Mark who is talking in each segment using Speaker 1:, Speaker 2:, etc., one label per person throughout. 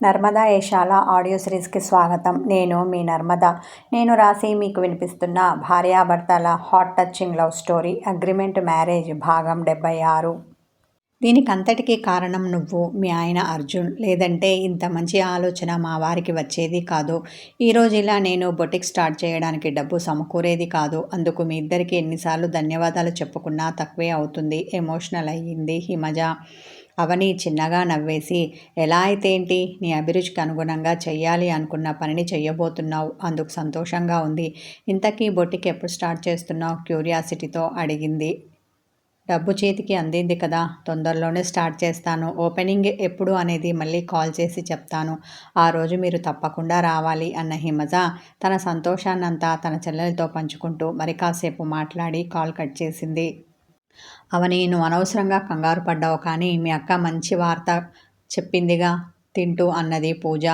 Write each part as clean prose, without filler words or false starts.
Speaker 1: Narmada యశాల audio సిరీస్కి స్వాగతం. నేను మీ నర్మద. నేను రాసి మీకు వినిపిస్తున్న భార్యాభర్తల hot touching love story agreement marriage భాగం 76. దీనికంతటికీ కారణం నువ్వు, మీ ఆయన అర్జున్. లేదంటే ఇంత మంచి ఆలోచన మా వారికి వచ్చేది కాదు. ఈరోజు ఇలా నేను బొటిక్ స్టార్ట్ చేయడానికి డబ్బు సమకూరేది కాదు. అందుకు మీ ఇద్దరికి ఎన్నిసార్లు ధన్యవాదాలు చెప్పుకున్నా తక్కువే అవుతుంది. ఎమోషనల్ అయ్యింది హిమజ. అవని చిన్నగా నవ్వేసి, ఎలా అయితే ఏంటి, నీ అభిరుచికి అనుగుణంగా చెయ్యాలి అనుకున్న పనిని చెయ్యబోతున్నావు. అందుకు సంతోషంగా ఉంది. ఇంతకీ బొటిక్ ఎప్పుడు స్టార్ట్ చేస్తున్నావు? క్యూరియాసిటీతో అడిగింది. డబ్బు చేతికి అందింది కదా, తొందరలోనే స్టార్ట్ చేస్తాను. ఓపెనింగ్ ఎప్పుడు అనేది మళ్ళీ కాల్ చేసి చెప్తాను. ఆ రోజు మీరు తప్పకుండా రావాలి అన్న హిమజ తన సంతోషాన్నంతా తన చెల్లెలతో పంచుకుంటూ మరి కాసేపు మాట్లాడి కాల్ కట్ చేసింది. అవని, నువ్వు అనవసరంగా కంగారు పడ్డావు, కానీ మీ అక్క మంచి వార్త చెప్పిందిగా తింటూ అన్నది పూజ.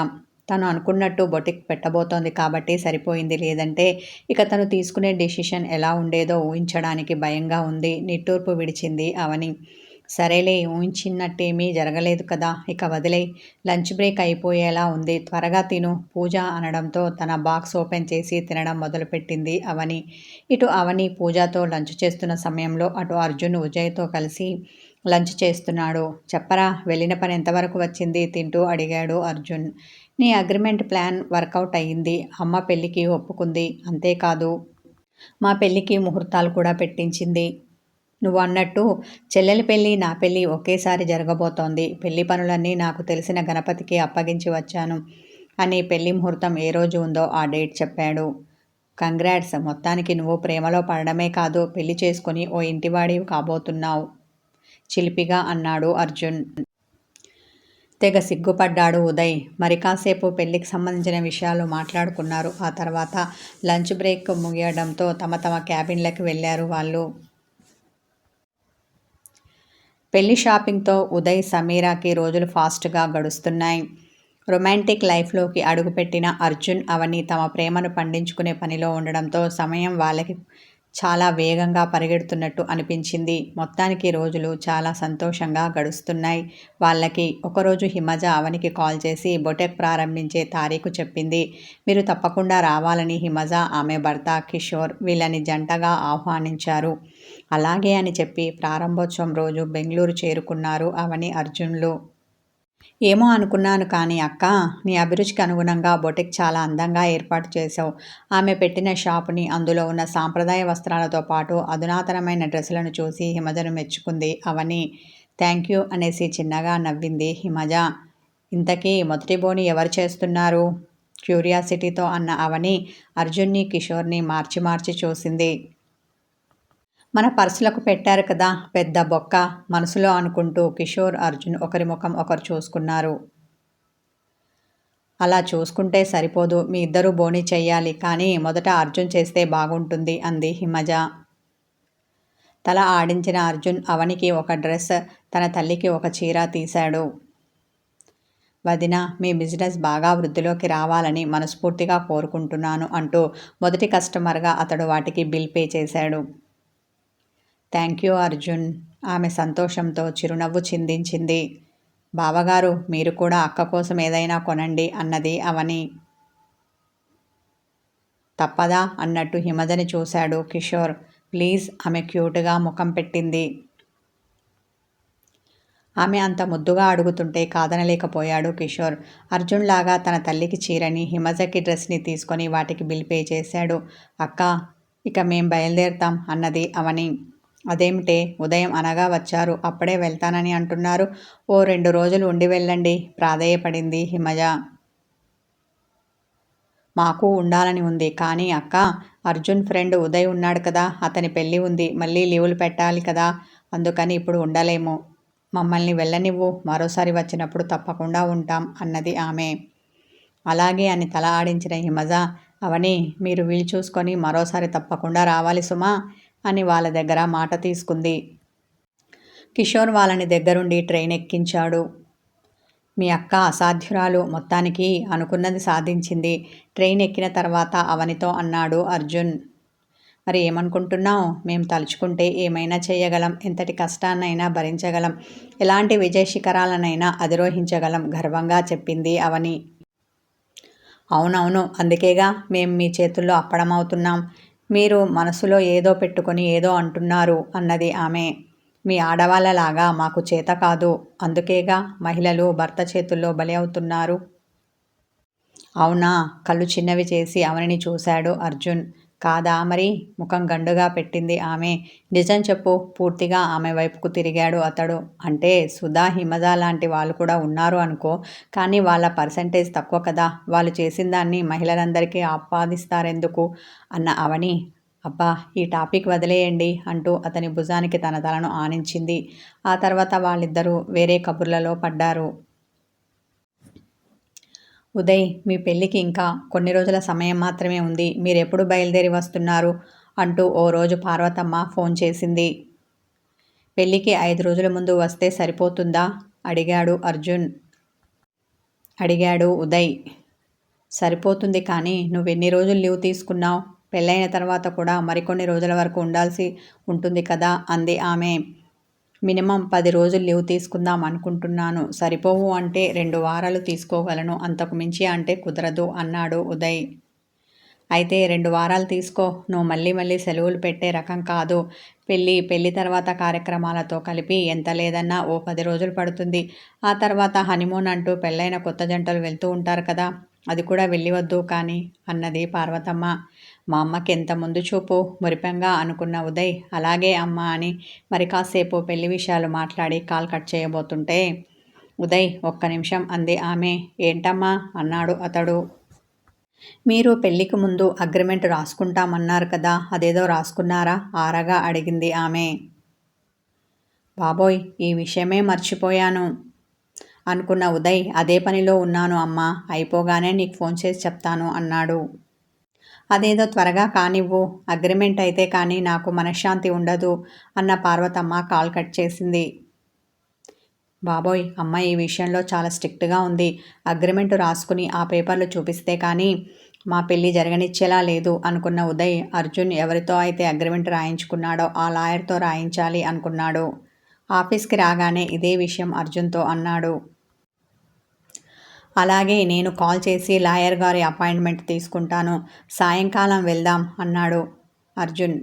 Speaker 1: తను అనుకున్నట్టు బొటిక్ పెట్టబోతోంది కాబట్టి సరిపోయింది. లేదంటే ఇక తను తీసుకునే డెసిషన్ ఎలా ఉండేదో ఊహించడానికి భయంగా ఉంది. నిట్టూర్పు విడిచింది అవని. సరేలే, ఊహించినట్టేమీ జరగలేదు కదా, ఇక వదిలేయ్. లంచ్ బ్రేక్ అయిపోయేలా ఉంది, త్వరగా తిను పూజ అనడంతో తన బాక్స్ ఓపెన్ చేసి తినడం మొదలుపెట్టింది అవని. ఇటు అవని పూజతో లంచ్ చేస్తున్న సమయంలో అటు అర్జున్ ఉజయ్తో కలిసి లంచ్ చేస్తున్నాడు. చెప్పరా, వెళ్ళిన పని ఎంతవరకు వచ్చింది తింటూ అడిగాడు అర్జున్. నీ అగ్రిమెంట్ ప్లాన్ వర్కౌట్ అయ్యింది. అమ్మ పెళ్ళికి ఒప్పుకుంది. అంతేకాదు, మా పెళ్ళికి ముహూర్తాలు కూడా పెట్టించింది. నువ్వు అన్నట్టు చెల్లెలి పెళ్ళి, నా పెళ్ళి ఒకేసారి జరగబోతోంది. పెళ్లి పనులన్నీ నాకు తెలిసిన గణపతికి అప్పగించి వచ్చాను అని పెళ్లి ముహూర్తం ఏ రోజు ఉందో ఆ డేట్ చెప్పాడు. కంగ్రాట్స్, మొత్తానికి నువ్వు ప్రేమలో పడడమే కాదు, పెళ్లి చేసుకుని ఓ ఇంటివాడివి కాబోతున్నావు చిలిపిగా అన్నాడు అర్జున్. తెగ సిగ్గుపడ్డాడు ఉదయ్. మరి కాసేపు పెళ్లికి సంబంధించిన విషయాలు మాట్లాడుకున్నారు. ఆ తర్వాత లంచ్ బ్రేక్ ముగియడంతో తమ తమ క్యాబిన్లకు వెళ్ళారు వాళ్ళు. పెళ్లి షాపింగ్తో ఉదయ్, సమీరాకి రోజులు ఫాస్ట్గా గడుస్తున్నాయి. రొమాంటిక్ లైఫ్లోకి అడుగుపెట్టిన అర్జున్, అవని తమ ప్రేమను పండించుకునే పనిలో ఉండడంతో సమయం వాళ్ళకి చాలా వేగంగా పరిగెడుతున్నట్టు అనిపించింది. మొత్తానికి రోజులు చాలా సంతోషంగా గడుస్తున్నాయి వాళ్ళకి. ఒకరోజు హిమజ అవనికి కాల్ చేసి బొటెక్ ప్రారంభించే తారీఖు చెప్పింది. మీరు తప్పకుండా రావాలని హిమజ, ఆమె భర్త కిషోర్ వీళ్ళని జంటగా ఆహ్వానించారు. అలాగే అని చెప్పి ప్రారంభోత్సవం రోజు బెంగళూరు చేరుకున్నారు అవని, అర్జున్లు. ఏమో అనుకున్నాను కానీ అక్క, నీ అభిరుచికి అనుగుణంగా బొటిక్ చాలా అందంగా ఏర్పాటు చేశావు. ఆమె పెట్టిన షాపుని, అందులో ఉన్న సాంప్రదాయ వస్త్రాలతో పాటు అధునాతనమైన డ్రెస్సులను చూసి హిమజను మెచ్చుకుంది అవని. థ్యాంక్ యూ అనేసి చిన్నగా నవ్వింది హిమజ. ఇంతకీ మొదటి బోని ఎవరు చేస్తున్నారు? క్యూరియాసిటీతో అన్న అవని అర్జున్ని, కిషోర్ని మార్చి మార్చి చూసింది. మన పర్సులకు పెట్టారు కదా పెద్ద బొక్క, మనసులో అనుకుంటూ కిషోర్, అర్జున్ ఒకరి ముఖం ఒకరు చూసుకున్నారు. అలా చూసుకుంటే సరిపోదు, మీ ఇద్దరూ బోని చెయ్యాలి, కానీ మొదట అర్జున్ చేస్తే బాగుంటుంది అంది హిమజ. తల ఆడించిన అర్జున్ అవనికి ఒక డ్రెస్, తన తల్లికి ఒక చీర తీశాడు. వదిన, మీ బిజినెస్ బాగా వృద్ధిలోకి రావాలని మనస్ఫూర్తిగా కోరుకుంటున్నాను అంటూ మొదటి కస్టమర్గా అతడు వాటికి బిల్ పే చేశాడు. థ్యాంక్ యూ అర్జున్, ఆమె సంతోషంతో చిరునవ్వు చిందించింది. బావగారు, మీరు కూడా అక్క కోసం ఏదైనా కొనండి అన్నది అవని. తప్పదా అన్నట్టు హిమజని చూశాడు కిషోర్. ప్లీజ్, ఆమె క్యూట్గా ముఖం పెట్టింది. ఆమె అంత ముద్దుగా అడుగుతుంటే కాదనలేకపోయాడు కిషోర్. అర్జున్ లాగా తన తల్లికి చీరని, హిమజకి డ్రెస్ని తీసుకొని వాటికి బిల్ పే చేశాడు. అక్క, ఇక మేం బయలుదేరుతాం అన్నది అవని. అదేమిటే, ఉదయం అనగా వచ్చారు, అప్పుడే వెళ్తానని అంటున్నారు? ఓ 2 రోజులు ఉండి వెళ్ళండి ప్రాధేయపడింది హిమజ. మాకు ఉండాలని ఉంది, కానీ అక్క, అర్జున్ ఫ్రెండ్ ఉదయ్ ఉన్నాడు కదా, అతని పెళ్ళి ఉంది, మళ్ళీ లీవులు పెట్టాలి కదా, అందుకని ఇప్పుడు ఉండలేము. మమ్మల్ని వెళ్ళనివ్వు, మరోసారి వచ్చినప్పుడు తప్పకుండా ఉంటాం అన్నది ఆమె. అలాగే అని తల ఆడించిన హిమజ, అవని, మీరు వీలు చూసుకొని మరోసారి తప్పకుండా రావాలి సుమా అని వాళ్ళ దగ్గర మాట తీసుకుంది. కిషోర్ వాళ్ళని దగ్గరుండి ట్రైన్ ఎక్కించాడు. మీ అక్క అసాధ్యురాలు, మొత్తానికి అనుకున్నది సాధించింది ట్రైన్ ఎక్కిన తర్వాత అవనితో అన్నాడు అర్జున్. మరి ఏమనుకుంటున్నావు? మేము తలుచుకుంటే ఏమైనా చేయగలం, ఎంతటి కష్టాన్నైనా భరించగలం, ఎలాంటి విజయ శిఖరాలనైనా అధిరోహించగలం గర్వంగా చెప్పింది అవని. అవునవును, అందుకేగా మేం మీ చేతుల్లో అప్పడమవుతున్నాం. మీరు మనసులో ఏదో పెట్టుకొని ఏదో అంటున్నారు అన్నది ఆమె. మీ ఆడవాళ్ళలాగా మాకు చేత కాదు, అందుకేగా మహిళలు భర్త చేతుల్లో బలి అవుతున్నారు. అవునా? కళ్ళు చిన్నవి చేసి అవనిని చూశాడు అర్జున్. కాదా మరి? ముఖం గండుగా పెట్టింది ఆమె. నిజం చెప్పు. పూర్తిగా ఆమె వైపుకు తిరిగాడు అతడు. అంటే సుధా, హిమజ లాంటి వాళ్ళు కూడా ఉన్నారు అనుకో, కానీ వాళ్ళ పర్సంటేజ్ తక్కువ కదా. వాళ్ళు చేసిన దాన్ని మహిళలందరికీ ఆపాదిస్తారెందుకు అన్న అవని. అబ్బా, ఈ టాపిక్ వదిలేయండి అంటూ అతని భుజానికి తన తలను ఆనించింది. ఆ తర్వాత వాళ్ళిద్దరూ వేరే కబుర్లలో పడ్డారు. ఉదయ్, మీ పెళ్ళికి ఇంకా కొన్ని రోజుల సమయం మాత్రమే ఉంది. మీరెప్పుడు బయలుదేరి వస్తున్నారు అంటూ ఓ రోజు పార్వతమ్మ ఫోన్ చేసింది. పెళ్ళికి 5 రోజుల ముందు వస్తే సరిపోతుందా అడిగాడు ఉదయ్. సరిపోతుంది, కానీ నువ్వెన్ని రోజులు లీవ్ తీసుకున్నావు? పెళ్ళైన తర్వాత కూడా మరికొన్ని రోజుల వరకు ఉండాల్సి ఉంటుంది కదా అంది ఆమె. మినిమం 10 రోజులు లీవ్ తీసుకుందాం అనుకుంటున్నాను. సరిపోవు అంటే 2 వారాలు తీసుకోగలను, అంతకు మించి అంటే కుదరదు అన్నాడు ఉదయ్. అయితే 2 వారాలు తీసుకో. నువ్వు మళ్ళీ మళ్ళీ సెలవులు పెట్టే రకం కాదు. పెళ్ళి తర్వాత కార్యక్రమాలతో కలిపి ఎంత లేదన్నా ఓ 10 రోజులు పడుతుంది. ఆ తర్వాత హనీమూన్ అంటూ పెళ్ళైన కొత్త జంటలు వెళ్తూ ఉంటారు కదా, అది కూడా వెళ్ళివద్దు కానీ అన్నది పార్వతమ్మ. మా అమ్మకి ఎంత ముందు చూపు, మురిపెంగా అనుకున్న ఉదయ్ అలాగే అమ్మ అని మరి కాసేపు పెళ్లి విషయాలు మాట్లాడి కాల్ కట్ చేయబోతుంటే, ఉదయ్ ఒక్క నిమిషం అంది ఆమె. ఏంటమ్మా అన్నాడు అతడు. మీరు పెళ్లికి ముందు అగ్రిమెంట్ రాసుకుంటామన్నారు కదా, అదేదో రాసుకున్నారా ఆరగా అడిగింది ఆమె. బాబోయ్, ఈ విషయమే మర్చిపోయాను అనుకున్న ఉదయ్ అదే పనిలో ఉన్నాను అమ్మా, అయిపోగానే నీకు ఫోన్ చేసి చెప్తాను అన్నాడు. అదేదో త్వరగా కానివ్వు, అగ్రిమెంట్ అయితే కానీ నాకు మనశ్శాంతి ఉండదు అన్న పార్వతమ్మ కాల్ కట్ చేసింది. బాబోయ్, అమ్మ ఈ విషయంలో చాలా స్ట్రిక్ట్గా ఉంది. అగ్రిమెంట్ రాసుకుని ఆ పేపర్లు చూపిస్తే కానీ మా పెళ్ళి జరగనిచ్చేలా లేదు అనుకున్న ఉదయ్ అర్జున్ ఎవరితో అయితే అగ్రిమెంట్ రాయించుకున్నాడో ఆ లాయర్తో రాయించాలి అనుకున్నాడు. ఆఫీస్కి రాగానే ఇదే విషయం అర్జున్తో అన్నాడు. అలాగే, నేను కాల్ చేసి లాయర్ గారి అపాయింట్మెంట్ తీసుకుంటాను, సాయంకాలం వెళ్దాం అన్నాడు అర్జున్.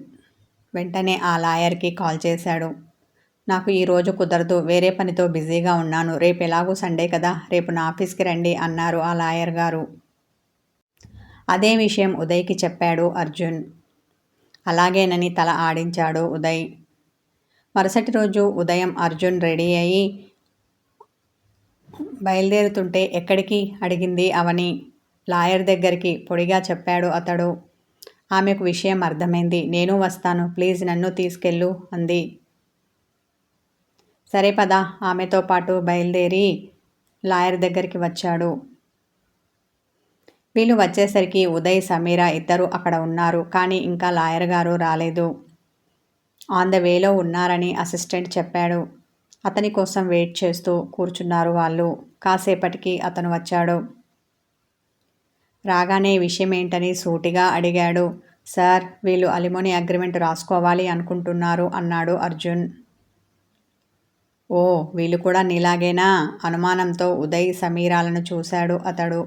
Speaker 1: వెంటనే ఆ లాయర్కి కాల్ చేశాడు. నాకు ఈరోజు కుదరదు, వేరే పనితో బిజీగా ఉన్నాను, రేపు ఎలాగూ సండే కదా, రేపు నా ఆఫీస్కి రండి అన్నారు ఆ లాయర్ గారు. అదే విషయం ఉదయ్కి చెప్పాడు అర్జున్. అలాగేనని తల ఆడించాడు ఉదయ్. మరుసటి రోజు ఉదయం అర్జున్ రెడీ అయ్యి బయలుదేరుతుంటే ఎక్కడికి అడిగింది అవని. లాయర్ దగ్గరికి పొడిగా చెప్పాడు అతడు. ఆమెకు విషయం అర్థమైంది. నేను వస్తాను, ప్లీజ్ నన్ను తీసుకెళ్ళు అంది. సరే పద. ఆమెతో పాటు బయలుదేరి లాయర్ దగ్గరికి వచ్చాడు. వీళ్ళు వచ్చేసరికి ఉదయ్, సమీర ఇద్దరు అక్కడ ఉన్నారు, కానీ ఇంకా లాయర్ గారు రాలేదు. ఆన్ ద వేలో ఉన్నారని అసిస్టెంట్ చెప్పాడు. అతని కోసం వెయిట్ చేస్తూ కూర్చున్నారు వాళ్ళు. కాసేపటికి అతను వచ్చాడు. రాగానే విషయం ఏంటని సూటిగా అడిగాడు. సార్, వీళ్ళు అలిమోని అగ్రిమెంట్ రాసుకోవాలి అనుకుంటున్నారు అన్నాడు అర్జున్. ఓ, వీళ్ళు కూడా నీలాగేనా? అనుమానంతో ఉదయ్, సమీరాలను చూశాడు అతడు.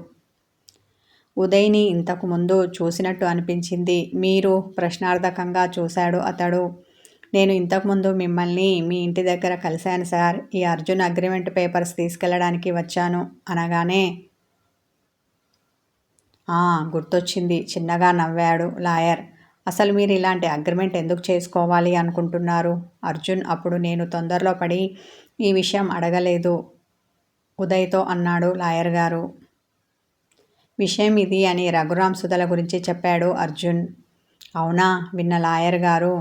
Speaker 1: ఉదయ్ని ఇంతకు ముందు చూసినట్టు అనిపించింది. మీరు? ప్రశ్నార్థకంగా చూశాడు అతడు. నేను ఇంతకుముందు మిమ్మల్ని మీ ఇంటి దగ్గర కలిశాను సార్. ఈ అర్జున్ అగ్రిమెంట్ పేపర్స్ తీసుకెళ్ళడానికి వచ్చాను అనగానే గుర్తొచ్చింది చిన్నగా నవ్వాడు లాయర్. అసలు మీరు ఇలాంటి అగ్రిమెంట్ ఎందుకు చేసుకోవాలి అనుకుంటున్నారు? అర్జున్ అప్పుడు నేను తొందరలో పడి ఈ విషయం అడగలేదు ఉదయ్తో అన్నాడు లాయర్ గారు. విషయం ఇది అని రఘురామ్ సుధల గురించి చెప్పాడు అర్జున్. అవునా? విన్న లాయర్ గారు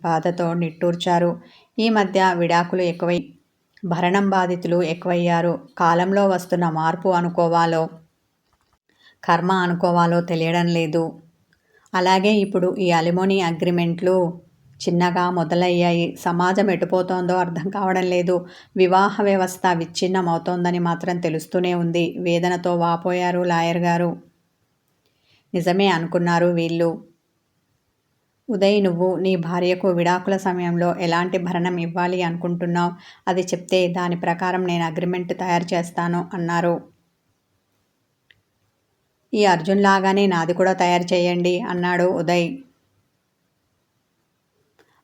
Speaker 1: బాధతో నిట్టూర్చారు. ఈ మధ్య విడాకులు ఎక్కువై భరణం బాధితులు ఎక్కువయ్యారు. కాలంలో వస్తున్న మార్పు అనుకోవాలో కర్మ అనుకోవాలో తెలియడం లేదు. అలాగే ఇప్పుడు ఈ అలిమోనీ అగ్రిమెంట్లు చిన్నగా మొదలయ్యాయి. సమాజం ఎటుపోతోందో అర్థం కావడం లేదు. వివాహ వ్యవస్థ విచ్ఛిన్నమవుతోందని మాత్రం తెలుస్తూనే ఉంది. వేదనతో వాపోయారు లాయర్ గారు. నిజమే అనుకున్నారు వీళ్ళు. ఉదయ్, నువ్వు నీ భార్యకు విడాకుల సమయంలో ఎలాంటి భరణం ఇవ్వాలి అనుకుంటున్నావు, అది చెప్తే దాని ప్రకారం నేను అగ్రిమెంట్ తయారు చేస్తాను అన్నారు. ఈ అర్జున్ లాగానే నాది కూడా తయారు చేయండి అన్నాడు ఉదయ్.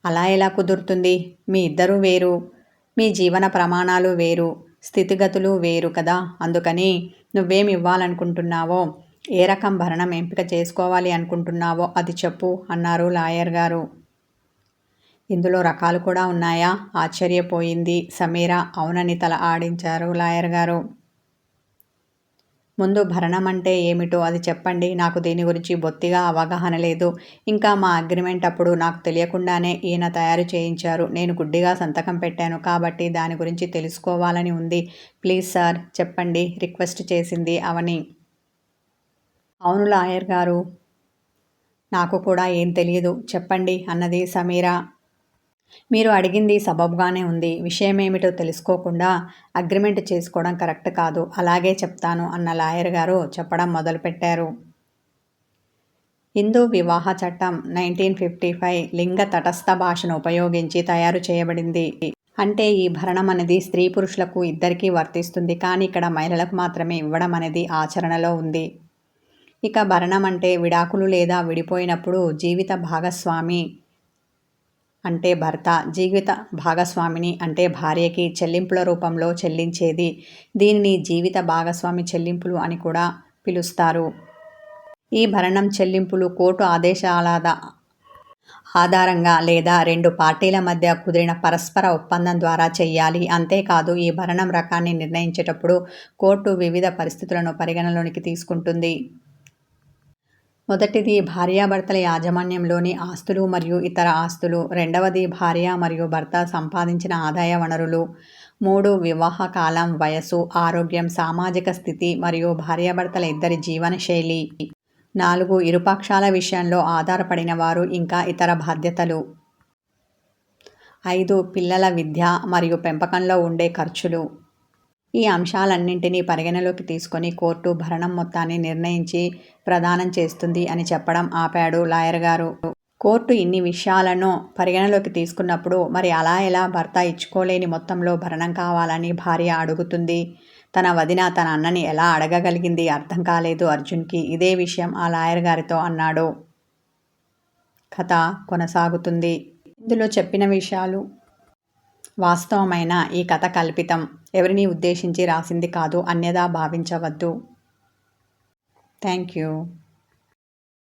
Speaker 1: అలా ఎలా కుదురుతుంది? మీ ఇద్దరూ వేరు, మీ జీవన ప్రమాణాలు వేరు, స్థితిగతులు వేరు కదా. అందుకని నువ్వేం ఇవ్వాలనుకుంటున్నావో, ఏ రకం భరణం ఎంపిక చేసుకోవాలి అనుకుంటున్నావో అది చెప్పు అన్నారు లాయర్ గారు. ఇందులో రకాలు కూడా ఉన్నాయా? ఆశ్చర్యపోయింది సమీర. అవునని తల ఆడించారు లాయర్ గారు. ముందు భరణం అంటే ఏమిటో అది చెప్పండి. నాకు దీని గురించి బొత్తిగా అవగాహన లేదు. ఇంకా మా అగ్రిమెంట్ అప్పుడు నాకు తెలియకుండానే ఈయన తయారు చేయించారు. నేను గుడ్డిగా సంతకం పెట్టాను కాబట్టి దాని గురించి తెలుసుకోవాలని ఉంది. ప్లీజ్ సార్ చెప్పండి రిక్వెస్ట్ చేసింది అవని. అవును లాయర్ గారు, నాకు కూడా ఏం తెలియదు, చెప్పండి అన్నది సమీర. మీరు అడిగింది సబబుగానే ఉంది. విషయమేమిటో తెలుసుకోకుండా అగ్రిమెంట్ చేసుకోవడం కరెక్ట్ కాదు. అలాగే చెప్తాను అన్న లాయర్ గారు చెప్పడం మొదలుపెట్టారు. హిందూ వివాహ చట్టం 1955 లింగ తటస్థ భాషను ఉపయోగించి తయారు చేయబడింది. అంటే ఈ భరణం అనేది స్త్రీ పురుషులకు ఇద్దరికీ వర్తిస్తుంది. కానీ ఇక్కడ మహిళలకు మాత్రమే ఇవ్వడం అనేది ఆచరణలో ఉంది. ఇక భరణం అంటే విడాకులు లేదా విడిపోయినప్పుడు జీవిత భాగస్వామి అంటే భర్త, జీవిత భాగస్వామిని అంటే భార్యకి చెల్లింపుల రూపంలో చెల్లించేది. దీనిని జీవిత భాగస్వామి చెల్లింపులు అని కూడా పిలుస్తారు. ఈ భరణం చెల్లింపులు కోర్టు ఆదేశాల ఆధారంగా లేదా రెండు పార్టీల మధ్య కుదిరిన పరస్పర ఒప్పందం ద్వారా చెయ్యాలి. అంతేకాదు ఈ భరణం రకాన్ని నిర్ణయించేటప్పుడు కోర్టు వివిధ పరిస్థితులను పరిగణలోనికి తీసుకుంటుంది. మొదటిది భార్యాభర్తల యాజమాన్యంలోని ఆస్తులు మరియు ఇతర ఆస్తులు. రెండవది భార్య మరియు భర్త సంపాదించిన ఆదాయ వనరులు. 3 వివాహ కాలం, వయసు, ఆరోగ్యం, సామాజిక స్థితి మరియు భార్యాభర్తల ఇద్దరి జీవనశైలి. 4 ఇరుపక్షాల విషయంలో ఆధారపడిన వారు ఇంకా ఇతర బాధ్యతలు. 5 పిల్లల విద్య మరియు పెంపకంలో ఉండే ఖర్చులు. ఈ అంశాలన్నింటినీ పరిగణలోకి తీసుకొని కోర్టు భరణం మొత్తాన్ని నిర్ణయించి ప్రదానం చేస్తుంది అని చెప్పడం ఆపాడు లాయర్ గారు. కోర్టు ఇన్ని విషయాలను పరిగణలోకి తీసుకున్నప్పుడు మరి అలా ఎలా భర్త ఇచ్చుకోలేని మొత్తంలో భరణం కావాలని భార్య అడుగుతుంది? తన వదిన తన అన్నని ఎలా అడగగలిగింది? అర్థం కాలేదు అర్జున్కి. ఇదే విషయం ఆ లాయర్ గారితో అన్నాడు. కథ కొనసాగుతుంది. ఇందులో చెప్పిన విషయాలు వాస్తవమైన ఈ కథ కల్పితం. ఎవరిని ఉద్దేశించి రాసింది కాదు. అన్యదా భావించవద్దు. Thank you.